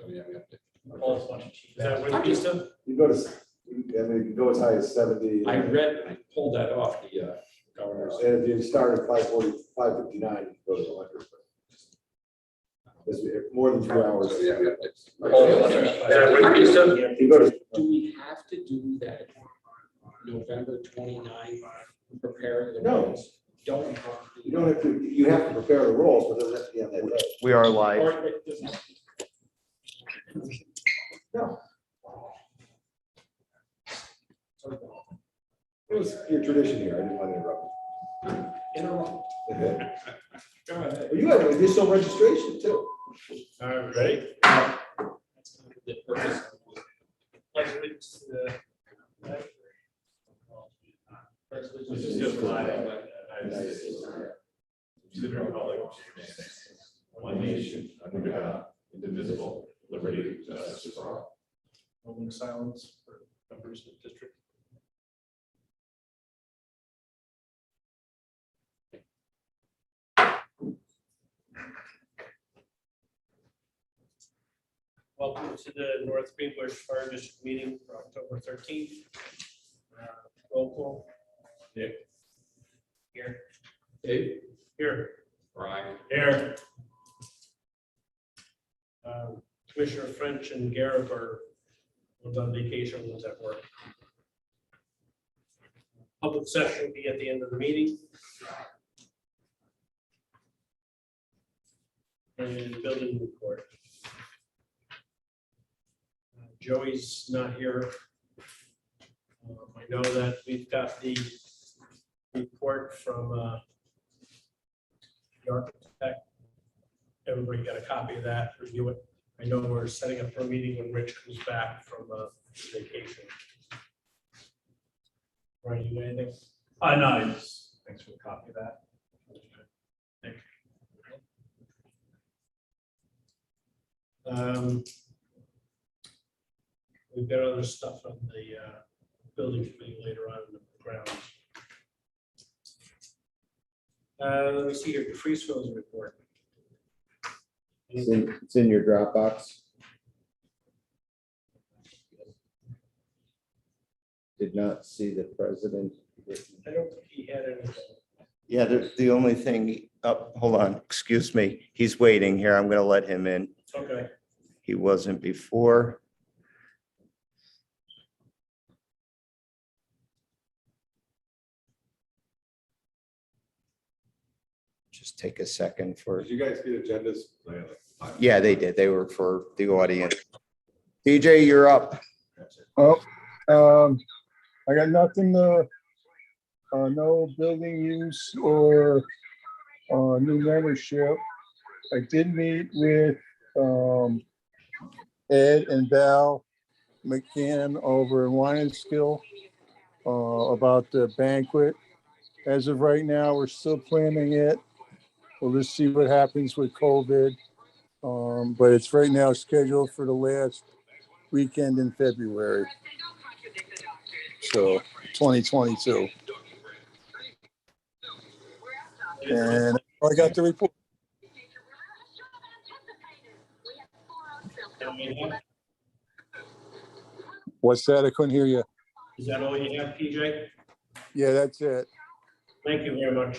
So yeah, we have to. All bunch of cheap. Is that what you said? You go to, I mean, you can go as high as 70. I read, I pulled that off the governor's. And if you start at 540, 559, you can go to 100. It's more than 2 hours. So, yeah, we have to. Is that what you said? You go to, Do we have to do that November 29th, preparing the No. roles? Don't have to do you don't have to, you have to prepare the rolls, but it doesn't have to be on that day. We are live. Or it doesn't have to- No. It was your tradition here, I didn't want to Interrupt. interrupt. Go ahead. Well, you have additional registration too. All right, ready? That's kind of the purpose. Pledge allegiance to the flag. Pledge allegiance to the flag of the United States of America, to the republic which stands one nation under God, indivisible, liberty and justice for all. Moment of silence for members of the district. Welcome to the North Greenbush Fire District meeting for October 13th. Roll call. Nick. Here. Dave, Here. Brian, Here. Commissioner French and Garrett are one's on vacation, one's at work. Public session will be at the end of the meeting. And building report. Joey's not here. I know that we've got the report from the architect. Everybody got a copy of that, review it. I know we're setting up for a meeting when Rich comes back from vacation. Right, you got anything? No, thanks for the copy of that. Thank you. We've got other stuff on the building committee later on in the grounds. Let me see here, the freeze fills report. It's in your Dropbox. Did not see the president. I don't think he had anything. Yeah, the only thing, hold on, excuse me. He's waiting here. I'm going to let him in. Okay. He wasn't before. Just take a second for, Did you guys get agendas? yeah, they did. They were for the audience. DJ, you're up. Oh, I got nothing to, no building use or new membership. I did meet with Ed and Val McCann over in Wyanskill about the banquet. As of right now, we're still planning it. We'll just see what happens with COVID. But it's right now scheduled for the last weekend in February. So 2022. And I got the report. What's that? I couldn't hear you. Is that all you have, PJ? Yeah, that's it. Thank you very much.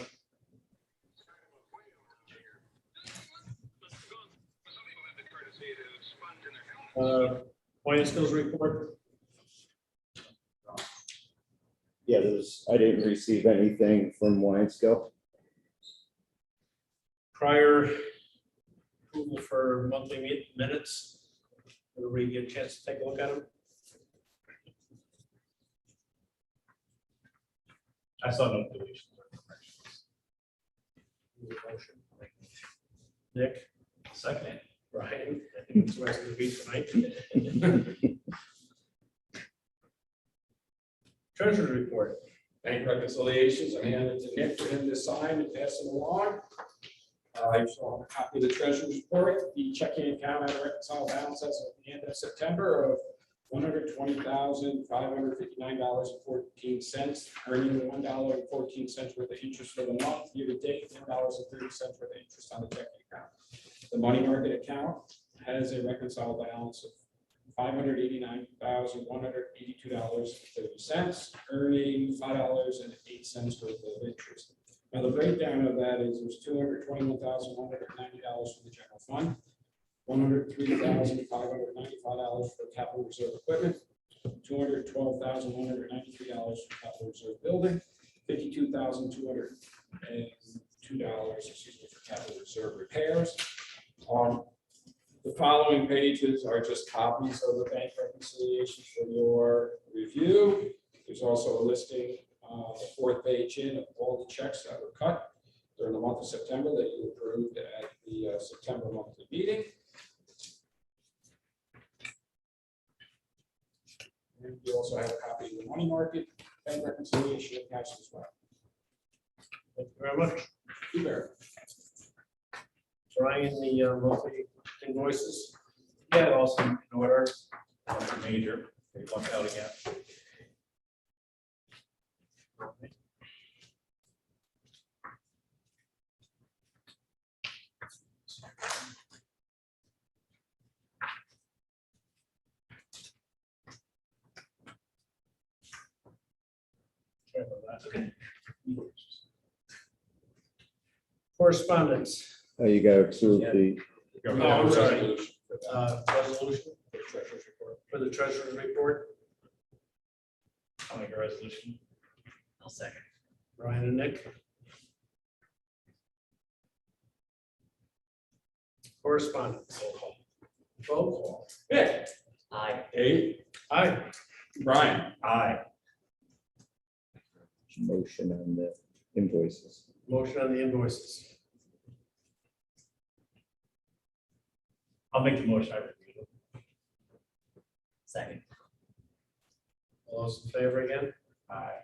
Wayne Skills report. Yeah, I didn't receive anything from Wyanskill. Prior approval for monthly minutes. Everybody get a chance to take a look at them. I saw no deletions or corrections. Motion. Nick, Second. Brian, I think it's the rest of the week tonight. Treasury report. bank reconciliations, I handed it to Nick for him to sign and pass them along. I saw a copy of the treasurer's report, the checking account had a reconciled balance as of the end of September of $120,559.14, earning $1.14 worth of interest for the month. Year to date, $10.30 worth of interest on the checking account. The money market account has a reconciled balance of $589,182.30, earning $5.08 worth of interest. Now, the breakdown of that is there's $221,190 for the general fund, $103,595 for capital reserve equipment, $212,193 for capital reserve building, $52,202, for capital reserve repairs. The following pages are just copies of the bank reconciliation for your review. There's also a listing, the fourth page in of all the checks that were cut during the month of September that you approved at the September monthly meeting. And you also have a copy of the money market bank reconciliation attached as well. Thank you very much. You there? Brian, the monthly invoices. Yeah, also in order, nothing major, they lumped out again. Sorry about that. Okay. Correspondence, You gotta approve the, Oh, I'm sorry. Resolution for that. Resolution For the treasurer's report. for the treasurer's report. I'll make a resolution. I'll second. Brian and Nick. Correspondence. Roll call. Nick? Aye. Dave? Aye. Brian? Aye. motion on the invoices. Motion on the invoices. I'll make the motion. I reviewed it. Second. All those in favor again? Aye.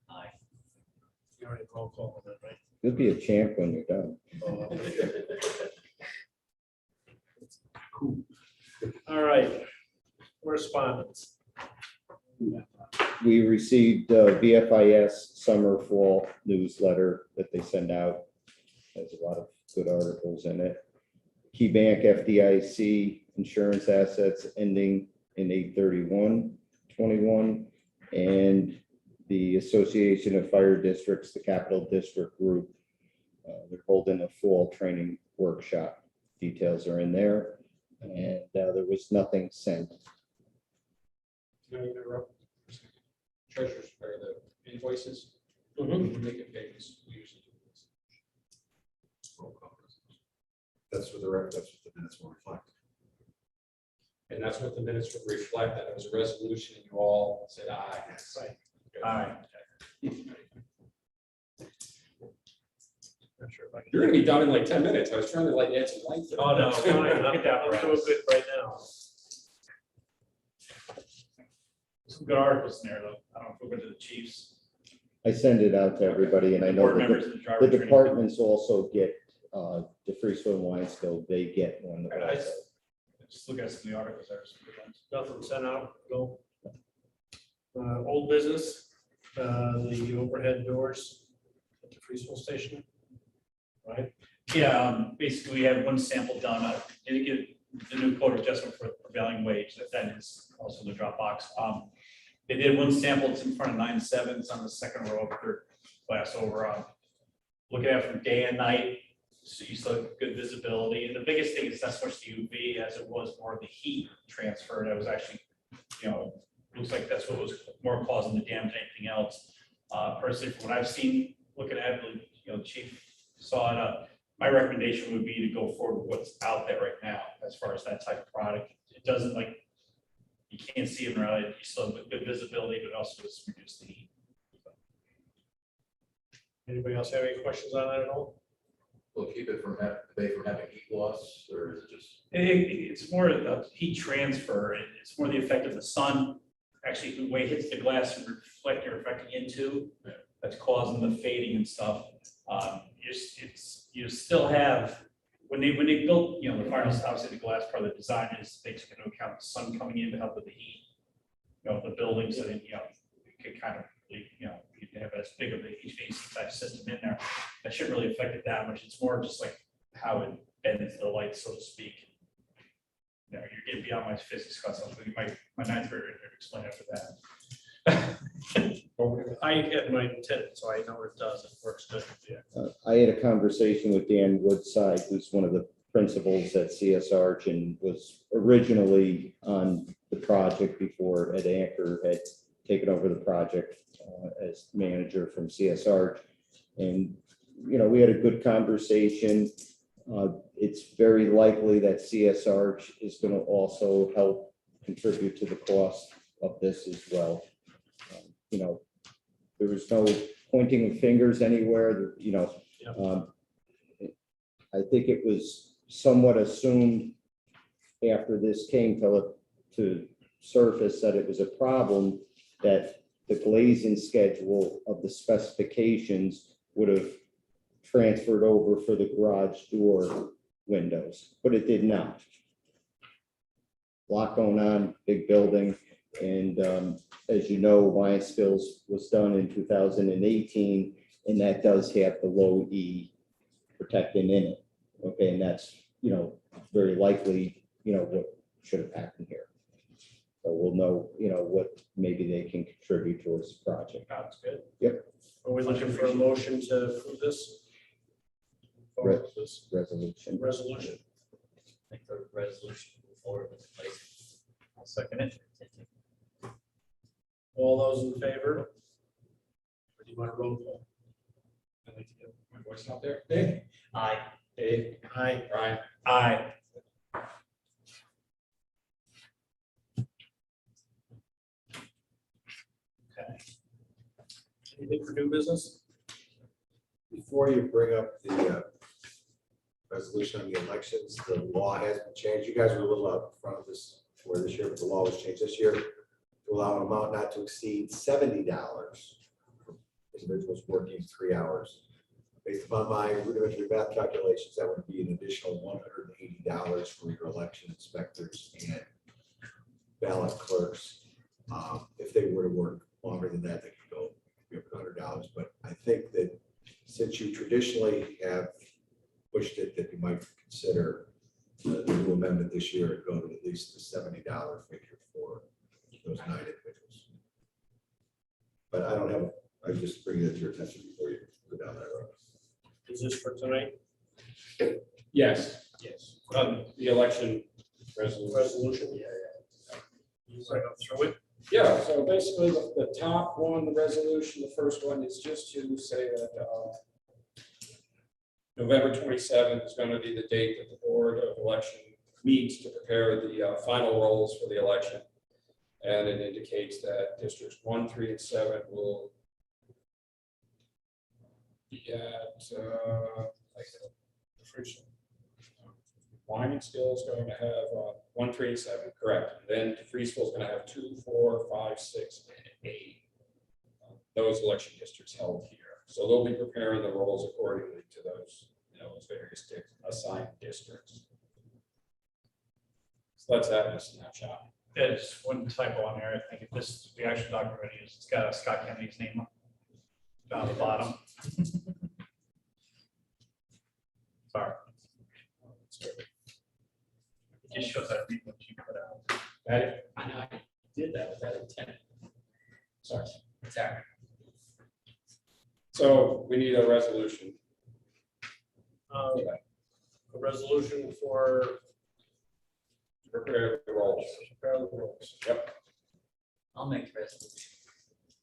Aye. You already roll call on that, right? You'll be a champ when you're done. Cool. All right. Correspondence. We received BFIS summer fall newsletter that they send out. Has a lot of good articles in it. Key Bank FDIC insurance assets ending in 8/31/21, and the Association of Fire Districts, the Capital District Group, they're holding a fall training workshop. Details are in there, and there was nothing sent. Can I interrupt? Treasurer's or the invoices. Mhm. We make it payments. We usually do this. That's what the record, that's what the minutes will reflect. And that's what the minutes would reflect, that it was a resolution and you all said aye. Right. Aye. Not sure if I can. You're gonna be done in like 10 minutes. I was trying to like add some length. to it. Oh, no, fine. I'm Get that I'm right. doing good right now. Some good articles in there, though. I don't know if we'll go to the chiefs. I send it out to everybody, and I know Board that members of the the driver training. departments also get, the Freesville Wine Skill, they get one. Right, also. Just look at some of the articles there. some good ones. Nothing sent out, no. Old business, the overhead doors at the Freesville station. Right? Yeah, basically, we had one sample done. I did get the new quote adjustment for prevailing wage. That is also the Dropbox. They did one sample. It's in front of 9/7. It's on the second row of third class over. Looking at it from day and night, so you still have good visibility. And the biggest thing is not so much the UV as it was more of the heat transfer. That was actually, looks like that's what was more causing the damage than anything else. Personally, from what I've seen, looking at it, the chief saw it. My recommendation would be to go forward with what's out there right now as far as that type of product. It doesn't you can't see it really. You still have good visibility, but also just reduce the heat. Anybody else have any questions on that at all? Will keep it from having heat loss, or is it just? It's more of the heat transfer. It's more the effect of the sun, actually, the way it hits the glass and reflecting into, that's causing the fading and stuff. You still have, when they built, the firehouse, obviously the glass part of the design is they took into account the sun coming in to help with the heat, of the building, so that, you could kind of, you can have as big of a HVAC type system in there. That shouldn't really affect it that much. It's more just like how it bends the light, so to speak. You know, you're getting beyond my physics class, I'll give you my ninth grader to explain after that. I had my intent, so I know what it does. It works good. Yeah. I had a conversation with Dan Woodside, who's one of the principals at CS Arch and was originally on the project before Ed Anchor had taken over the project as manager from CS Arch. And, you know, we had a good conversation. It's very likely that CS Arch is going to also help contribute to the cost of this as well. You know, there was no pointing of fingers anywhere, you know. I think it was somewhat assumed after this came to surface that it was a problem, that the glazing schedule of the specifications would have transferred over for the garage door windows, but it did not. Lot going on, big building, and as you know, Wine Skills was done in 2018, and that does have the low E protecting in it. Okay, and that's, you know, very likely, you know, what should have happened here. So we'll know, you know, what maybe they can contribute towards the project. That's good. Yep. Are we looking for a motion to approve this? Right. This Resolution. resolution. Make the resolution move forward with the place. I'll second it. All those in favor? Or do you want to roll call? I'd like to get my voice out there. Dave? Aye. Dave? Aye. Brian? Aye. Okay. Anything for new business? Before you bring up the resolution on the elections, the law has been changed. You guys were a little out in front of this for this year, but the law was changed this year to allow an amount not to exceed $70 for individuals working 3 hours. Based upon my rudimentary math calculations, that would be an additional $180 for your election inspectors and ballot clerks. If they were to work longer than that, they could go up $100. But I think that since you traditionally have pushed it, that you might consider the new amendment this year and go to at least the $70 figure for those 9 individuals. But I don't have, I just bring it to your attention before you go down that road. Is this for tonight? Yes. Yes. The election resolution. Resolution? Yeah. You want to go through it? Yeah, so basically the top one, the resolution, the first one is just to say that November 27th is going to be the date that the Board of Election meets to prepare the final rolls for the election. And it indicates that districts 1, 3, and 7 will be at the first Wine and Skill is going to have 1, 3, and 7, correct. And then Freesville is going to have 2, 4, 5, 6, and 8. Those election districts held here. So they'll be preparing the rolls accordingly to those, you know, those various assigned districts. So that's that in a snapshot. There's one typo on there. I think if this, the actual document already is, it's got Scott Kennedy's name down the bottom. Sorry. It just shows that read what you put out. I know I did that without intent. Sorry. Sorry. So we need a resolution. A resolution for Prepare the rolls. prepare the rules. Yep. I'll make the resolution.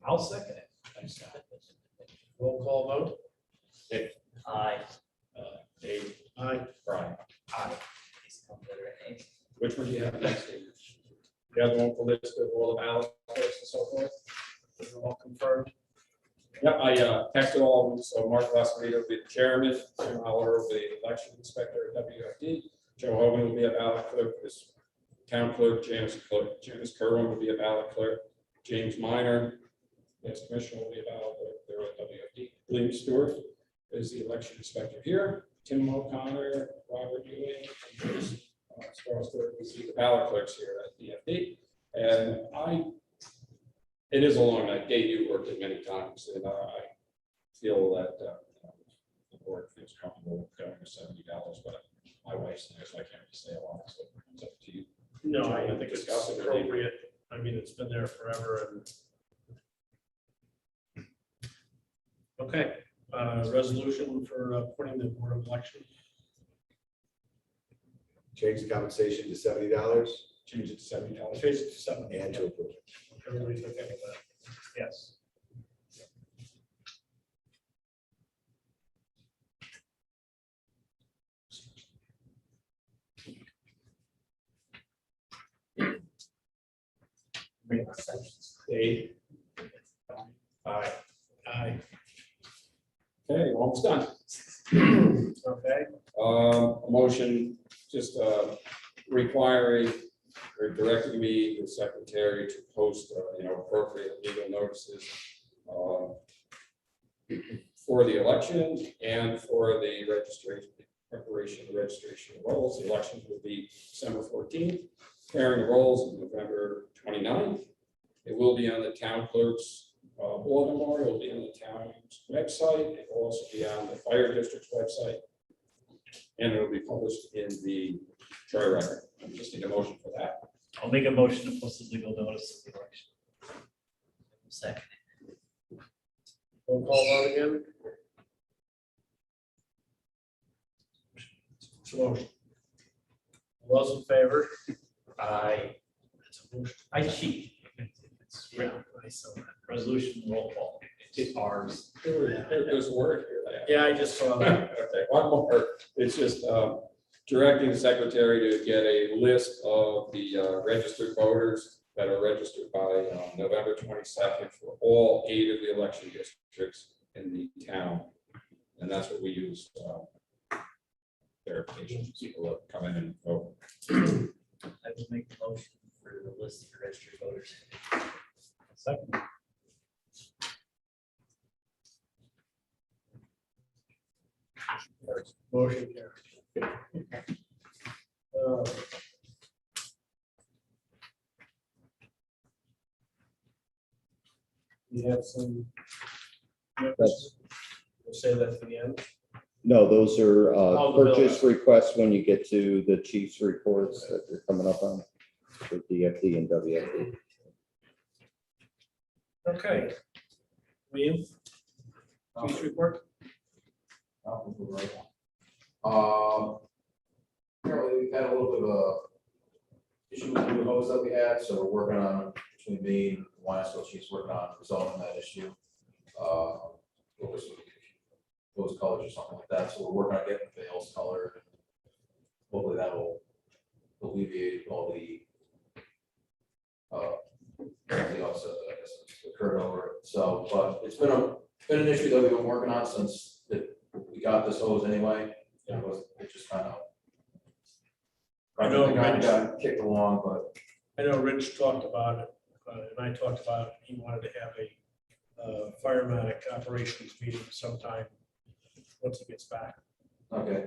I'll second it. Thanks, Scott. Roll call vote. Aye. Dave, Aye. Brian. Aye. Please come to the name. Which one do you have next? Dave? The other one for list of all the ballot clerks and so forth? Those are all confirmed. Yep, I texted all of them. So Mark Lasarito will be the chairman, Jim Holler will be the election inspector at WFD. Joe Hogan will be a ballot clerk, this town clerk, Janice Kerwin will be a ballot clerk, James Minor, as commissioner, will be a ballot clerk there at WFD. William Stewart is the election inspector here, Tim O'Connor, Robert Ewing, and Bruce Strasburg is the ballot clerks here at DFD. And it is a long night. Dave, you worked it many times, and I feel that board feels comfortable going to $70, but my wife's there, so I can't really say a lot, so it's up to you. No, I think it's Discuss it. appropriate. I mean, it's been there forever and. Okay, resolution for appointing the Board of Election. Change the compensation to $70 Change it to $70. Change it to 7. and to approve. Everybody's okay with that? Yes. Dave? Aye. Aye. Okay, almost done. Okay, A motion just requiring or directing me, the secretary, to post, appropriate legal notices for the election and for the registration, preparation of the registration of rolls. The elections will be December 14th, preparing the rolls is November 29th. It will be on the town clerk's bulletin board. It will be on the town's website. It will also be on the fire district's website. And it will be published in the Troy Record. I just need a motion for that. I'll make a motion to post the legal notice of the election. Second. roll call vote again. Motion. All those in favor? Aye. That's a motion. I cheat. It's written, resolution roll call. It's ours. There's a word here. Yeah, I just saw that. Okay, one more. It's just directing the secretary to get a list of the registered voters that are registered by November 22nd for all 8 of the election districts in the town. And that's what we use. Verification, people that come in and vote. I will make the motion for the list of registered voters. Second. Motion carried. We have some. That's- We'll say that for the end. No, those are Oh, the purchase bills. requests when you get to the chief's reports that they're coming up on for DFD and WFD. Okay. Liam? Chief's report? Apparently we've had a little bit of a issue with the new hose that we had, so we're working on, between me and the Wyandotte Chiefs, working on resolving that issue. What was it? Those colors or something like that, so we're working on getting the bales colored. Hopefully that will alleviate all the offset that I guess occurred over it. So, but it's been an issue that we've been working on since we got this hose anyway. It just kind of. I know, Rich. Got kicked along, but I know Rich talked about it, and I talked about it. He wanted to have a firematic operations meeting sometime once he gets back, okay,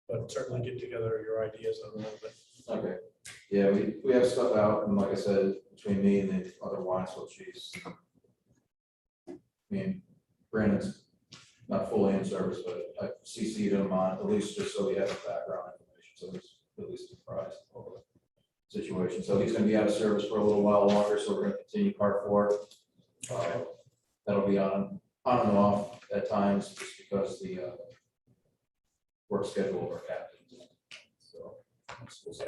but certainly get together your ideas on all of it. okay. Yeah, we have stuff out, and like I said, between me and the other Wyandotte Chiefs. I mean, Brandon's not fully in service, but I CC'd him on, at least just so he has the background information, so he's at least apprised of the situation. So he's gonna be out of service for a little while longer, so we're gonna continue part 4. That'll be on and off at times, just because the work schedule of our captains. So, we'll see.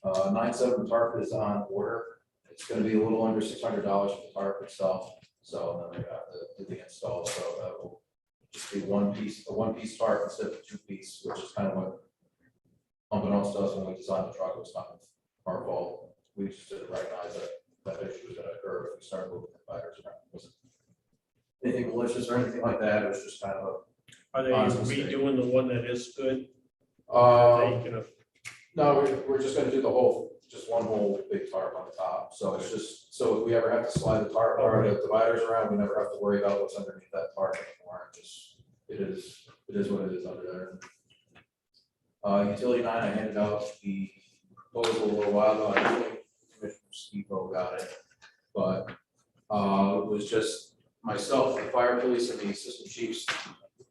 9/7 tarp is on order. It's gonna be a little under $600 for the tarp itself. So then we got the install, so that will just be a one-piece tarp instead of a 2-piece, which is kind of what unbeknownst to us when we designed the truck, it was kind of our fault. We just didn't recognize that issue was gonna occur if we started moving the fighters around. It wasn't anything malicious or anything like that, it was just kind of Are they Honest mistake. redoing the one that is good? a, Are they gonna- no, we're just gonna do just one whole big tarp on the top, so it's just, so if we ever have to slide the tarp or the dividers around, we never have to worry about what's underneath that tarp anymore. It is what it is under there. Utility 9, I handed out the proposal a little while ago. I think Commissioner Skipo got it, but it was just myself, the fire police, and the assistant chiefs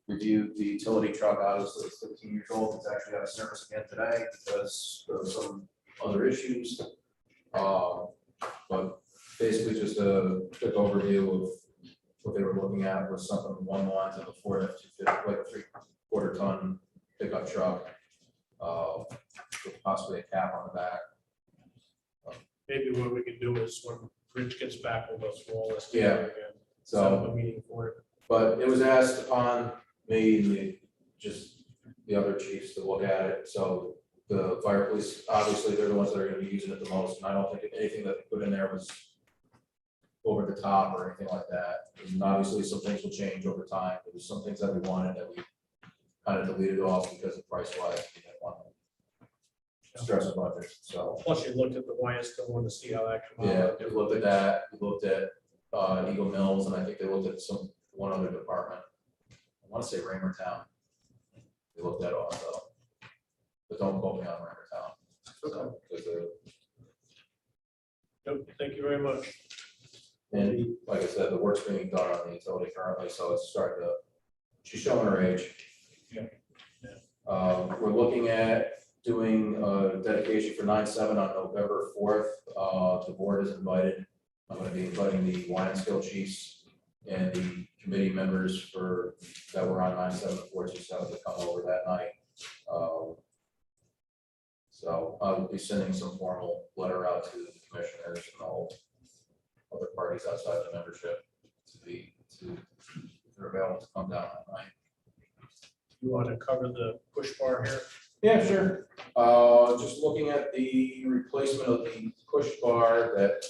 reviewed the utility truck. Obviously, it's 15 years old. It's actually out of service again today because of some other issues. But basically, just a quick overview of what they were looking at was something along the lines of a Ford F-250, like a 3/4 ton pickup truck, with possibly a cap on the back. Maybe what we can do is when Rich gets back, we'll go through all this. Yeah. together again. So. Set up a meeting for it. But it was asked upon me and just the other chiefs to look at it, so the fire police, obviously, they're the ones that are gonna be using it the most, and I don't think anything that they put in there was over the top or anything like that, and obviously, some things will change over time, there was some things that we wanted that we kind of deleted off because of price wise, we didn't want to stress the budget, so. Plus you looked at the YSL one to see how that come out. Yeah, we looked at that, we looked at Eagle Mills, and I think they looked at one other department. I want to say Raymortown. We looked at also. But don't quote me on Raymortown. So, 'cause, Yep, thank you very much. and like I said, the work's being done on the utility currently, so it's starting to, she's showing her age. Yeah. We're looking at doing a dedication for 9/7 on November 4th. The board is invited. I'm going to be inviting the wine and skill chiefs and the committee members that were on 9/7 and 4/27 to come over that night. So I will be sending some formal letter out to the commissioners and all other parties outside the membership to they're available to come down that night. You want to cover the push bar here? Yeah, sure. Just looking at the replacement of the push bar that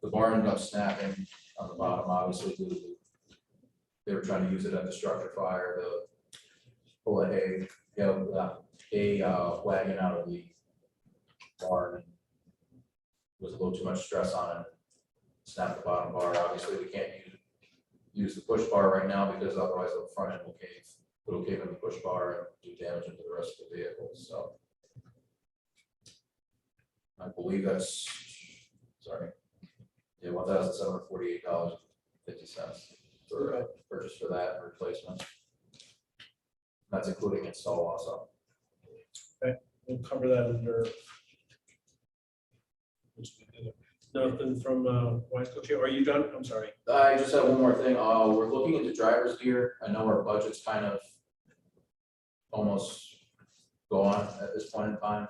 the bar ended up snapping on the bottom, obviously, due to they were trying to use it at the structure fire to pull a wagon out of the barn. And was a little too much stress on it. Snapped the bottom bar. Obviously, we can't use the push bar right now because otherwise the front end will cave. It'll cave in the push bar and do damage into the rest of the vehicle. So I believe that's $1,748.50 for purchase for that and replacement. That's including install also. We'll cover that under. Nothing from YSL. Are you done? I'm sorry. I just have one more thing. We're looking into driver's gear. I know our budget's kind of almost gone at this point in time.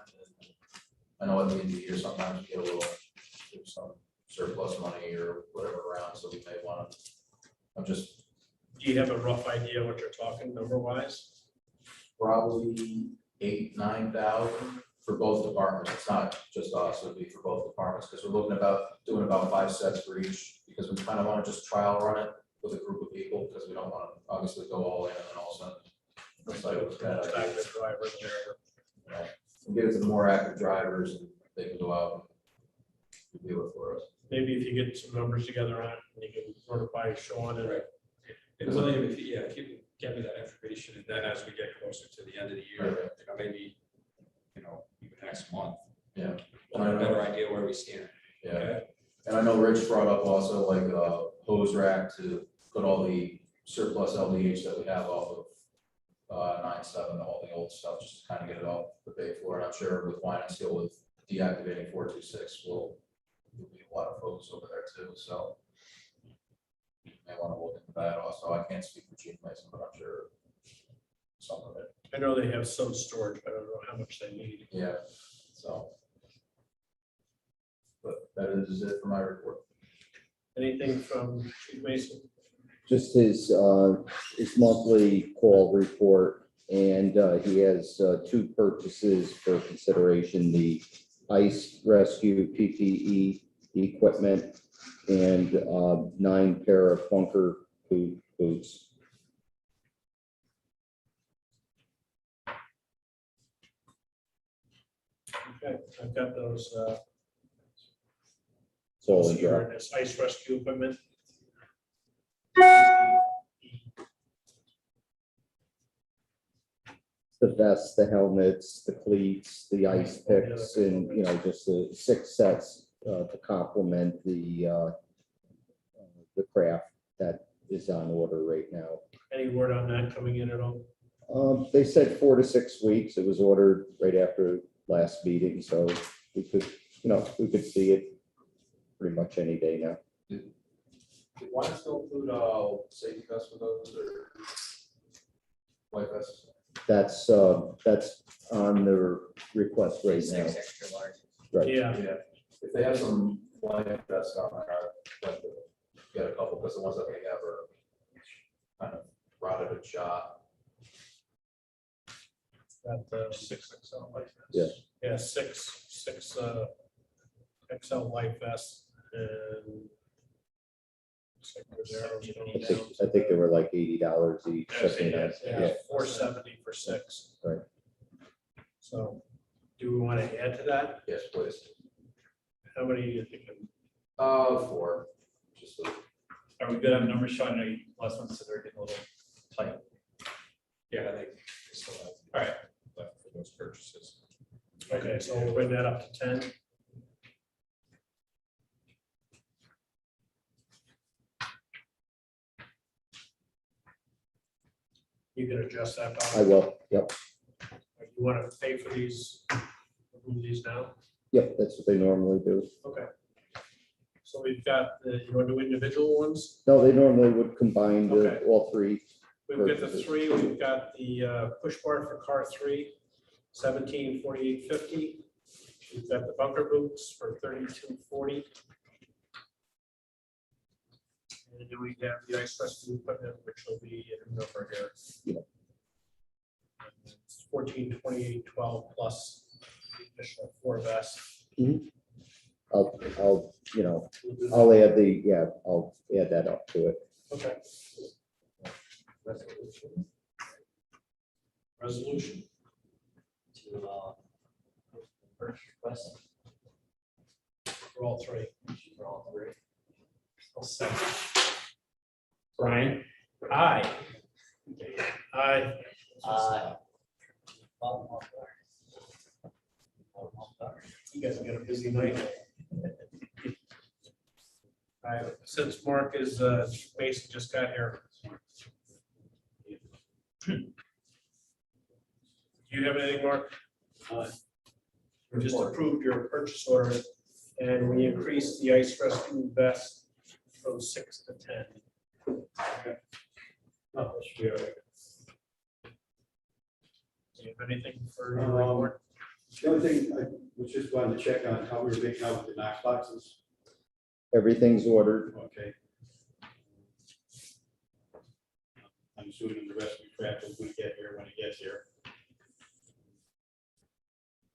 I know at the end of the year, sometimes we get there's some surplus money or whatever around, so we may want to, Do you have a rough idea what you're talking number wise? probably 8,000-9,000 for both departments. It's not just us, it'll be for both departments, because we're looking about doing about 5 sets for each, because we kind of want to just trial run it with a group of people, because we don't want to obviously go all in and then all of a sudden it's like it was bad idea. Active drivers there. Right. And get it to the more active drivers and they can go out and do it for us. Maybe if you get some numbers together on it, and you can run it by Sean and. Right. And William, if you, get me that information, and then as we get closer to the end of the year, maybe, even next month. Yeah. We'll have a better idea where we stand. Yeah. Okay? And I know Rich brought up also like a hose rack to put all the surplus LDH that we have off of 9/7, all the old stuff, just to kind of get it off the bay floor. And I'm sure with wine and skill with deactivating 426 will be a lot of folks over there too. So you may want to look into that also. I can't speak for Chief Mason, but I'm sure some of it. I know they have some storage, but I don't know how much they need. Yeah. So. But that is it for my report. Anything from Chief Mason? Just his monthly call report, and he has 2 purchases for consideration: the ice rescue PPE equipment and 9 pair of bunker boots. Okay, I've got those. So Here, this ice rescue equipment. the vests, the helmets, the cleats, the ice picks, and, you know, just the 6 sets to complement the the craft that is on order right now. Any word on that coming in at all? They said 4 to 6 weeks. It was ordered right after last meeting, so we could, we could see it pretty much any day now. Why still include, safety vests with those or white vests? That's on their request right now. 6 extra large. Right. Yeah, Yeah, if they have some white vests on there, I'd like to get a couple, because the ones that we have are kind of rotted and shot. got the 6XL light vest. Yeah. Yeah, six XL light vest and. looks like there's arrows going down. I think they were like $80 each. Yeah, something like that. Yeah, 470 for 6. Right. So, do we want to add to that? Yes, please. How many are you thinking? 4. Just a Are we good on numbers, Sean? I know you last one said they're getting a little tight. Yeah, I think we still have. All right. Left for those purchases. Okay, so we'll bring that up to 10. You can adjust that. I will. Yep. You want to pay for these, remove these now? Yep. That's what they normally do. Okay. So we've got, you want to do individual ones? No, they normally would combine Okay. all three. We've got the 3, we've got the push bar for car 3, 1748.50. We've got the bunker boots for 32.40. And then we have the ice rescue equipment, which will be a number here. Yeah. It's 1428.12 plus the additional 4 vests. I'll I'll add I'll add that up to it. Okay. Resolution. To, first request For all 3. for all 3. I'll second. Brian? Aye. Aye. You guys have got a busy night. All right, since Mark is, basically just got here. Do you have anything, Mark? We just approved your purchase order and we increased the ice rescue vest from 6 to 10. Oh, that should be all right. Do you have anything for your report? The only thing I was just wanting to check on how we were making out with the Knox boxes. Everything's ordered. Okay. I'm assuming the rest of the crap is going to get here when it gets here.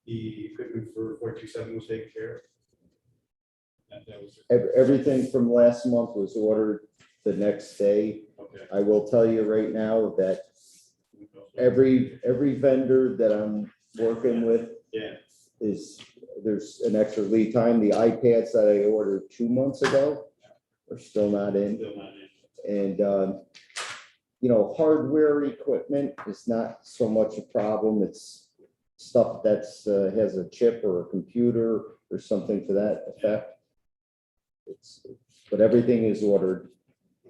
The equipment for 427 was taken care of. And that was, Everything from last month was ordered the next day. okay. I will tell you right now that every vendor that I'm working with Yeah, there's an extra lead time. The iPads that I ordered 2 months ago are still not in. still not in. And, hardware equipment is not so much a problem. It's stuff that's has a chip or a computer or something to that effect. But everything is ordered.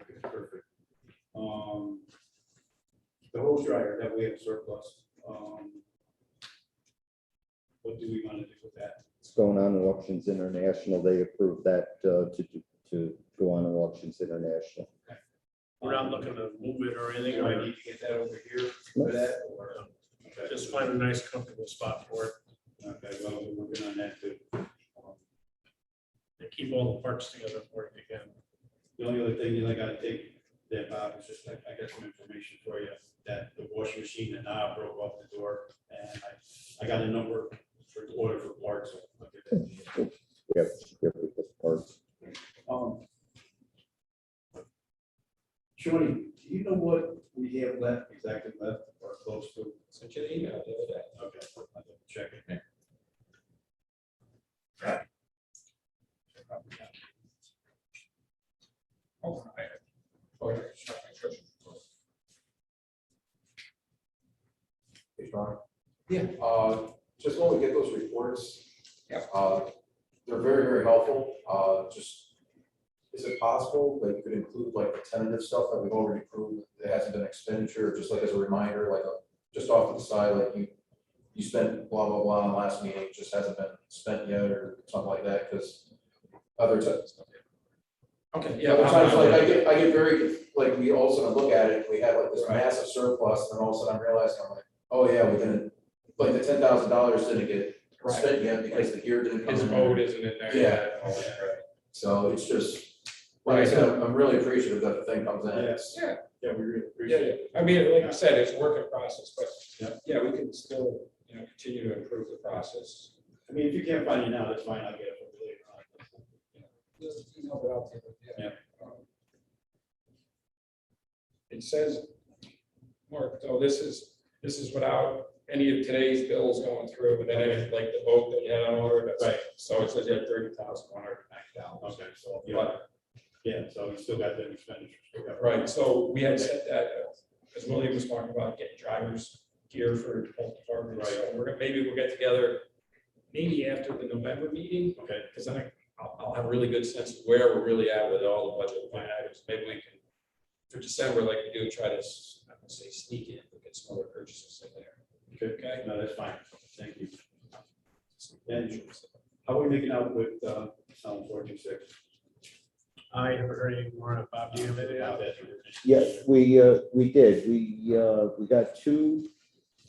Okay, perfect. The hose dryer that we have surplus, what do we want to do with that? It's going on Auctions International. They approved that to go on Auctions International. We're not looking to move it or anything, Do I or need to get that over here for that, or? Okay. just find a nice comfortable spot for it. Okay, well, we're working on that too. And keep all the parts together for it again. The only other thing is I gotta take that, Bob, is just, I got some information for you, that the washing machine that now broke off the door, and I got a number for the order for parts. So I'll get that to you. Yep, the parts. Shorty, do you know what we have left, exactly left, or close to? Sent you the email the other day. Okay, I'll have to check it. Oh, yeah. Hey, Sean. Yeah. Just when we get those reports. Yeah. They're very, very helpful. Just is it possible that you could include like the tentative stuff that we've already approved, that hasn't been expenditure, just like as a reminder, like just off to the side, like you spent blah, blah, blah on last meeting, it just hasn't been spent yet or something like that, because other times. Okay, Yeah, yeah. times like I get very, like, we all of a sudden look at it, and we have like this massive surplus, and then all of a sudden I'm realizing, I'm like, oh yeah, we didn't, like the $10,000 didn't get spent yet because the gear didn't come His in. vote isn't in there. Yeah. yet. Oh, right. So it's just, like I said, I'm really appreciative that the thing comes in. It's- Yeah, Yeah, we really yeah, appreciate yeah. it. I mean, like I said, it's a work in process, but Yeah. yeah, we can still, continue to improve the process. I mean, if you can't find it now, that's fine, I'll get it for you later on. Just email it out to you, Yeah. It says, Mark, so this is without any of today's bills going through, but then it's like the vote that you had on order. that's- Right. So it says you had $30,190. Okay, so, But, yeah, so we still got the expenditures. Still got- right, so we had said that, as William was talking about, getting drivers gear for both departments. So maybe we'll get together, maybe after the November meeting, Okay, because then I'll have a really good sense of where we're really at with all the budget line items. Maybe we can, for December, like we do, try to, I don't say sneak in, but get some other purchases in there. good, Okay? no, that's fine, thank you. And how are we making out with, Sound 426? I haven't heard any more. Bob, do you have anything Now else? that- Yeah, we did. We got 2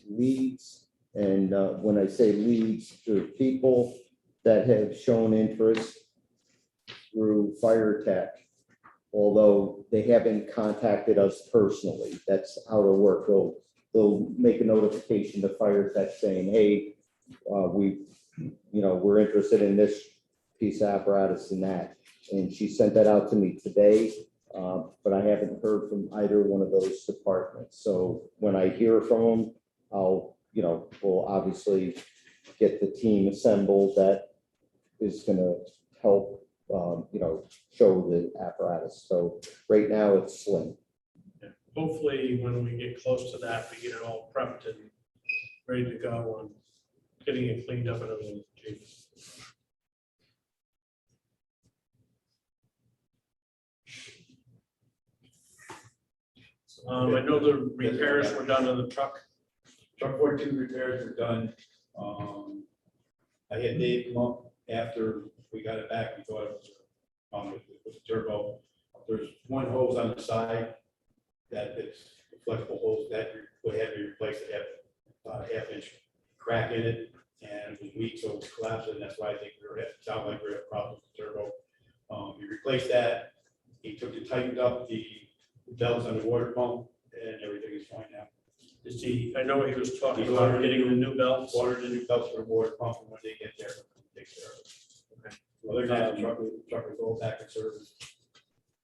leads. And when I say leads, they're people that have shown interest through Fire Tech, although they haven't contacted us personally. That's how it'll work. They'll make a notification to Fire Tech saying, hey, we're interested in this piece of apparatus and that. And she sent that out to me today, but I haven't heard from either one of those departments. So when I hear from them, we'll obviously get the team assembled that is gonna help, show the apparatus. So right now it's slim. Hopefully, when we get close to that, we get it all prepped and ready to go on getting it cleaned up and everything. Chief. I know the repairs were done on the truck. Truck 42 repairs were done. I had Dave come up after we got it back. We thought it was a turbo. There's one hose on the side that it's a flexible hose that would have to be replaced. It had about a half-inch crack in it and it was weak, so it was collapsing. That's why I think sound like we were having problems with the turbo. He replaced that. He tightened up the belts on the water pump and everything is fine now. Is he, I know he was talking about getting the new belts. Ordered the new belts for the water pump, and when they get there, they'll take care of it. Okay. Other than that, the truck will go back in service.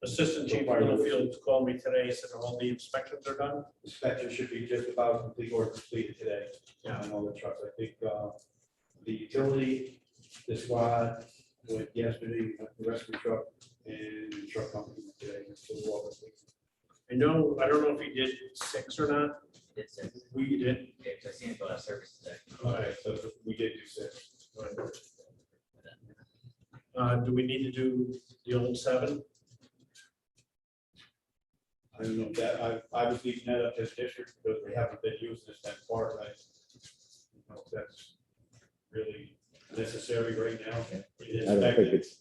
Assistant Chief Littlefield called me today, he said all the inspections are done. Inspection should be just about complete or completed today on all the trucks. I think the utility, the squad went yesterday, the rescue truck, and the truck company went today. So we're all complete. I don't know if he did 6 or not. It's a, We did. yeah, 'cause I seen it go out of service today. Okay, so we did do 6. Do we need to do the old 7? I don't know if that, I was leaving that up to the district because we haven't been using this that far. I don't know if that's really necessary right now. I don't think it's,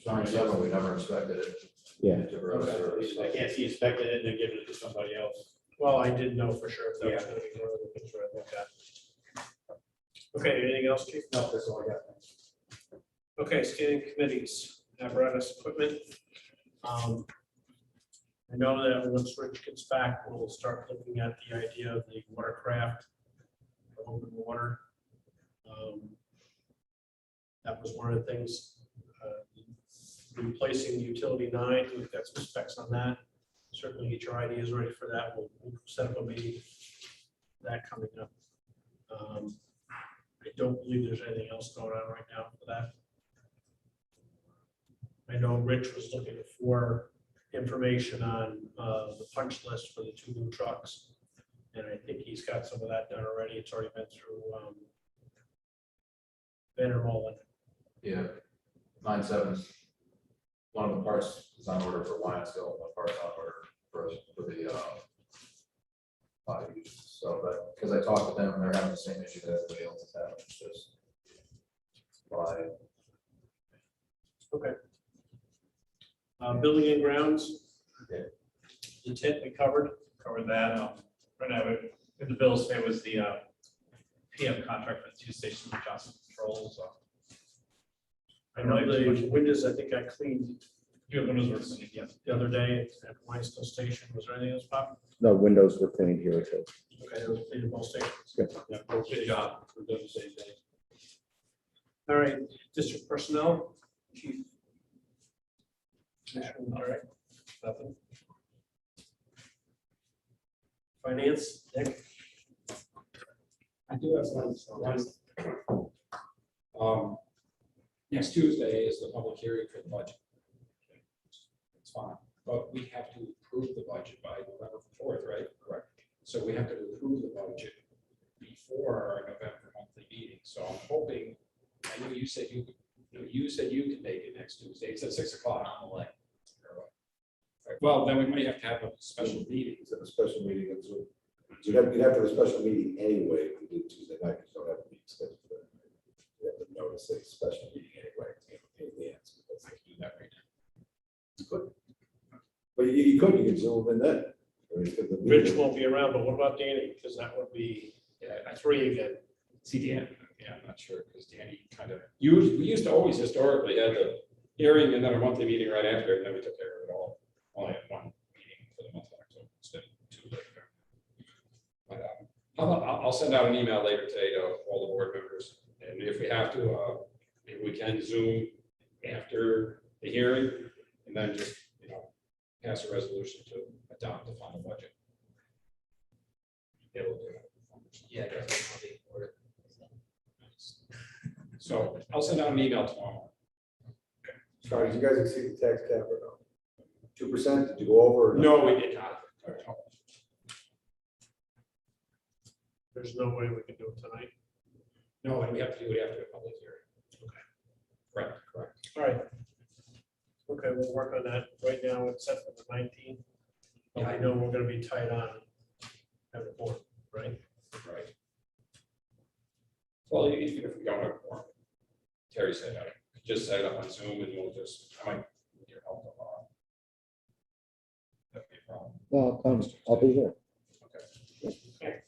Sorry, 7, we never inspected it. yeah. Into road service. I can't see inspecting it and then giving it to somebody else. Well, I didn't know for sure if that was going to be one of the things I looked at. Okay, anything else, Chief? No, that's all I got. Okay, standing committees, apparatus equipment. I know that once Rich gets back, we'll start looking at the idea of the watercraft, open water. That was one of the things, replacing utility 9, we've got some specs on that. Certainly get your ideas ready for that. We'll set up a meeting for that coming up. I don't believe there's anything else going on right now for that. I know Rich was looking for information on the punch list for the 2 new trucks. And I think he's got some of that done already. It's already been through Vandermolen. Yeah, 9/7. one of the parts is on order for Lionsville, one part's on order for the, so, but, because I talked with them, and they're having the same issue that everybody else is having, it's just why. Okay. Building and grounds. Okay. Intent we covered. Covered that. Right now, in the bills today was the PM contract for the 2 stations with Johnson Controls. I know the windows, I think I cleaned You have windows working, yeah. the other day at Weinstow Station. Was there anything else, Bob? No, windows were cleaned here too. Okay, it was cleaned at both stations. Yeah, good job. We're doing the same thing. All right, district personnel, chief. All right, nothing. Finance, Nick. I do have one. Next Tuesday is the public hearing for the budget. It's fine, but we have to approve the budget by November 4th, right? Correct. So we have to approve the budget before our November monthly meeting. So I'm hoping, I know you said you can make it next Tuesday. It's at 6 o'clock. Well, then we might have to have a special meeting. It's a special meeting, and so you'd have to have a special meeting anyway, if we do Tuesday night, because you don't have to be scheduled for that. You have to notice a special meeting anyway. In advance. I can do that right now. You could. But you could zoom in then. I mean, because the meeting- Rich won't be around, but what about Danny? Because that would be three again. See, Dan, yeah, I'm not sure, because Danny kind of, we used to always historically have the hearing and then a monthly meeting right after, it, and then we took care of it all. Only had one meeting for the month of October instead of 2 later. But I'll send out an email later today to all the board members, and if we have to, maybe we can Zoom after the hearing, and then just, pass a resolution to adopt the final budget. Yeah, we'll do that. Yeah. Definitely. So I'll send out an email tomorrow. Sorry, did you guys exceed the tax cap or no? 2%, did you go over? or No, we did not. There's no way we can do it tonight. No, and we have to do it after the public hearing. Okay. Correct. All right. Okay, we'll work on that. Right now, it's set for the 19th. But I know we're gonna be tight on every board, right? Right. Well, even if we don't have a quorum, Terry said, I could just set it up on Zoom and we'll just, I might need your help a lot. That'd be a problem. Well, I'll be here. Okay.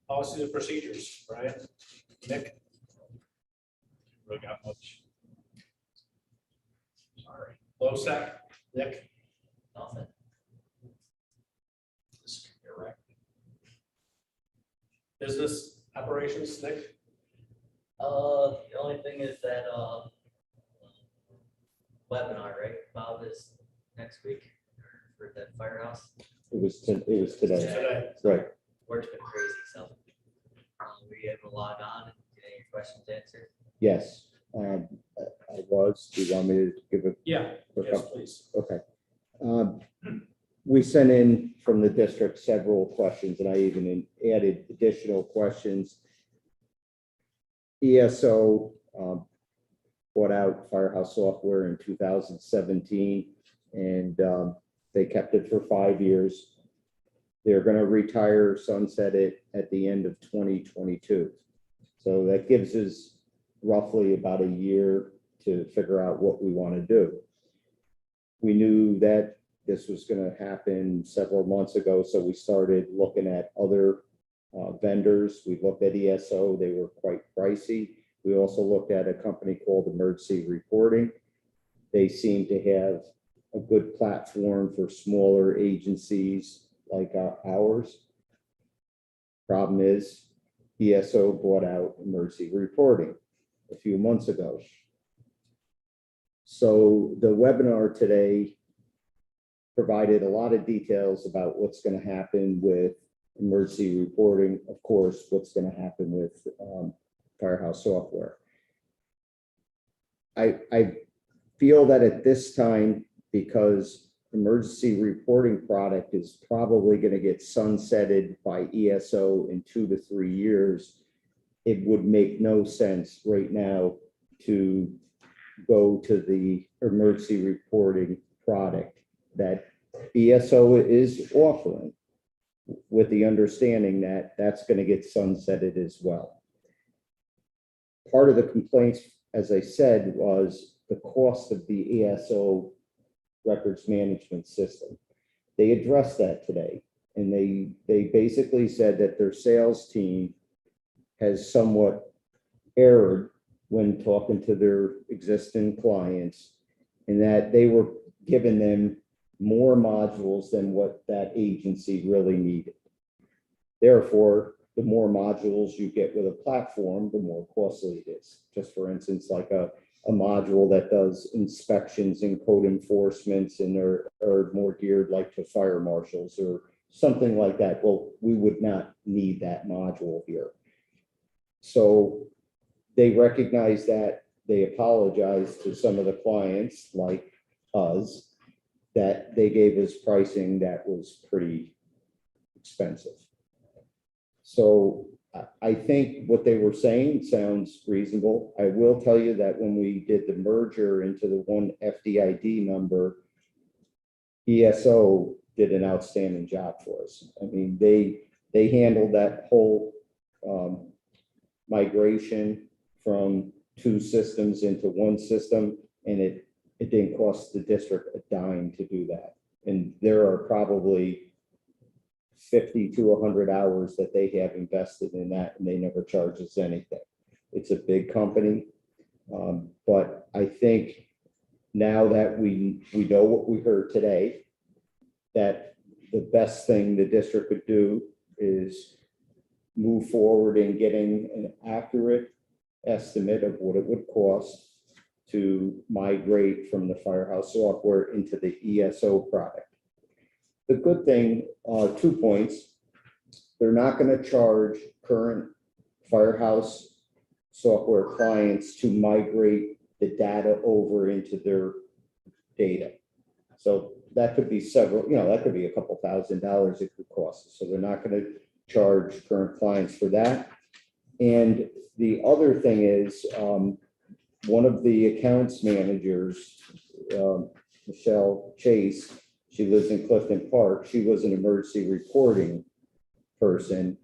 Policies and procedures, Brian, Nick. Really got much. Sorry. LoSAC, Nick. Nothing. This is correct. Business operations, Nick. The only thing is that, webinar, right, Bob, is next week for that firehouse. It was today, Today. right? Work's been crazy, so. Were you able to log on and get any questions answered? Yes, I was. Do you want me to give a Yeah, quick yes, update? please. Okay. We sent in from the district several questions, and I even added additional questions. ESO bought out Firehouse Software in 2017, and they kept it for 5 years. They're going to retire, sunset it at the end of 2022. So that gives us roughly about a year to figure out what we want to do. We knew that this was going to happen several months ago, so we started looking at other vendors. We looked at ESO, they were quite pricey. We also looked at a company called Emergency Reporting. They seem to have a good platform for smaller agencies like ours. Problem is, ESO bought out Emergency Reporting a few months ago. So the webinar today provided a lot of details about what's going to happen with emergency reporting, of course, what's going to happen with Firehouse Software. I feel that at this time, because emergency reporting product is probably going to get sunsetted by ESO in 2 to 3 years, it would make no sense right now to go to the emergency reporting product that ESO is offering, with the understanding that that's going to get sunsetted as well. Part of the complaints, as I said, was the cost of the ESO records management system. They addressed that today, and they basically said that their sales team has somewhat erred when talking to their existing clients, and that they were giving them more modules than what that agency really needed. Therefore, the more modules you get with a platform, the more costly it is. Just for instance, like a module that does inspections and code enforcements and are more geared like to fire marshals or something like that. Well, we would not need that module here. So they recognize that. They apologize to some of the clients like us that they gave us pricing that was pretty expensive. So I think what they were saying sounds reasonable. I will tell you that when we did the merger into the one FDID number, ESO did an outstanding job for us. I mean, they handled that whole migration from two systems into one system, and it didn't cost the district a dime to do that. And there are probably 50 to 100 hours that they have invested in that, and they never charge us anything. It's a big company, but I think now that we know what we heard today, that the best thing the district could do is move forward in getting an accurate estimate of what it would cost to migrate from the Firehouse software into the ESO product. The good thing, 2 points, they're not going to charge current Firehouse software clients to migrate the data over into their data. So that could be several, that could be a couple $1,000 it could cost. So they're not going to charge current clients for that. And the other thing is, one of the accounts managers, Michelle Chase, she lives in Clifton Park. She was an emergency reporting person.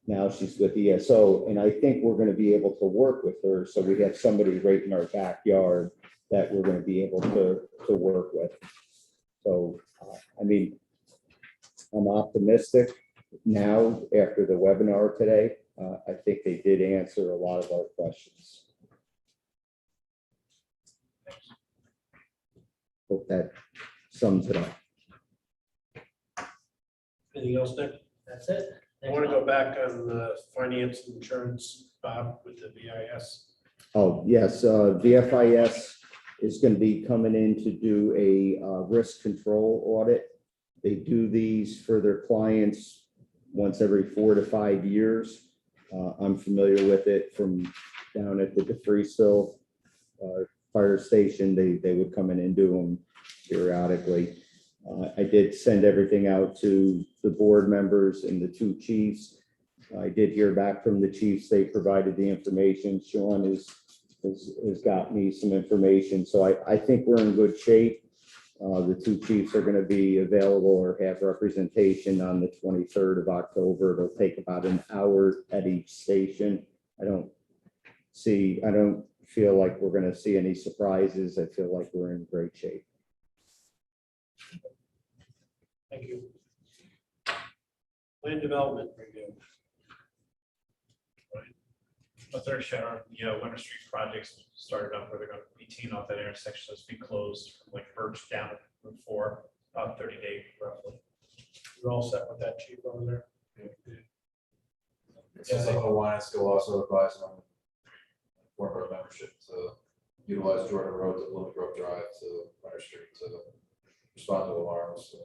Now she's with ESO, and I think we're going to be able to work with her. So we have somebody right in our backyard that we're going to be able to work with. So, I mean, I'm optimistic now after the webinar today. I think they did answer a lot of our questions. Hope that sums it up. Anything else, Nick? That's it. I want to go back on the finance and insurance, Bob, with the VIS. Oh, yes, VFIS is going to be coming in to do a risk control audit. They do these for their clients once every 4 to 5 years. I'm familiar with it from down at the DeFreesville fire station. They would come in and do them periodically. I did send everything out to the board members and the 2 chiefs. I did hear back from the chiefs. They provided the information. Sean has got me some information. So I think we're in good shape. The 2 chiefs are going to be available or have representation on the 23rd of October. It'll take about an hour at each station. I don't feel like we're going to see any surprises. I feel like we're in great shape. Thank you. Land development review. A third shower, Winter Street projects started up where they're going to be teeing off that intersection that's been closed from like Birch down to Route 4, about 30 days roughly. You're all set with that, chief, over there? It's just like Hawaiian still also advise on former membership to utilize Jordan Road to Blooming Grove Drive to Winter Street to respond to alarms. So,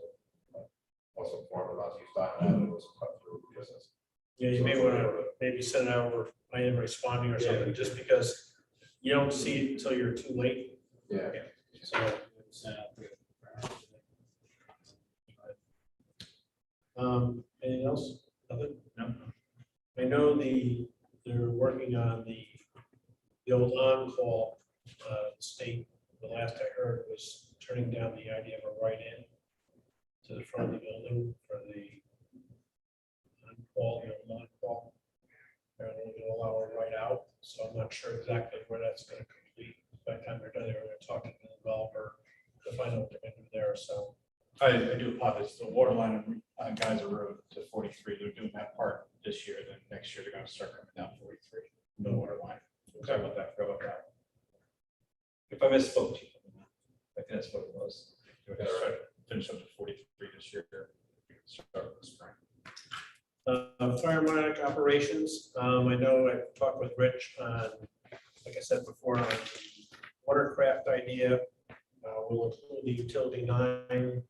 also informed about to use Diamond Avenue as a cut through because it's. Yeah, you may want to maybe send it out over, I am responding or something, just because you don't see it until you're too late. Yeah. So. Anything else? Nothing? No. I know the they're working on the old on-call, state, the last I heard was turning down the idea of a write-in to the front of the building for the on-call, on-call. They're only gonna allow a write-out, so I'm not sure exactly where that's gonna complete. By the time they're done, they're gonna talk to the developer to find out what they're gonna do there, so. I do apologize, the water line on Geyser Road to 43, they're doing that part this year, then next year they're gonna start coming down 43, no water line. Sorry about that, forgot about that. If I misspoke, Chief, I think that's what it was. We're gonna try to finish up to 43 this year, start with the spring. Fire monitoring operations, I know I talked with Rich on, like I said before, on the watercraft idea. We'll include the utility 9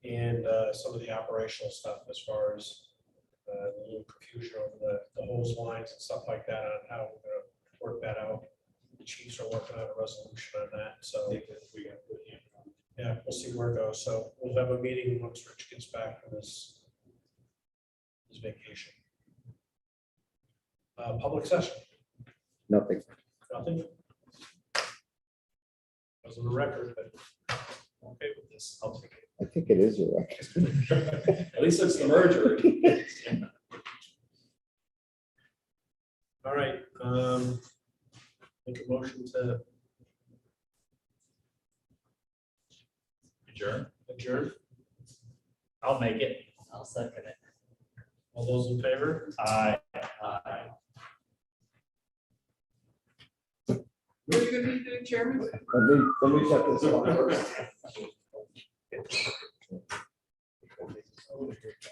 and some of the operational stuff as far as the little confusion over the hose lines and stuff like that on how we're gonna work that out. The chiefs are working on a resolution on that, so yeah, we'll see where it goes. So we'll have a meeting once Rich gets back from his vacation. Public session, Nothing. nothing. Wasn't a record, but I'm okay with this. I'll take it. I think it is a record. At least it's the merger. All right, make a motion to adjourn. I'll make it. I'll second it. All those in favor? Aye. Aye. What are you gonna do, Chairman? Let me check this one first.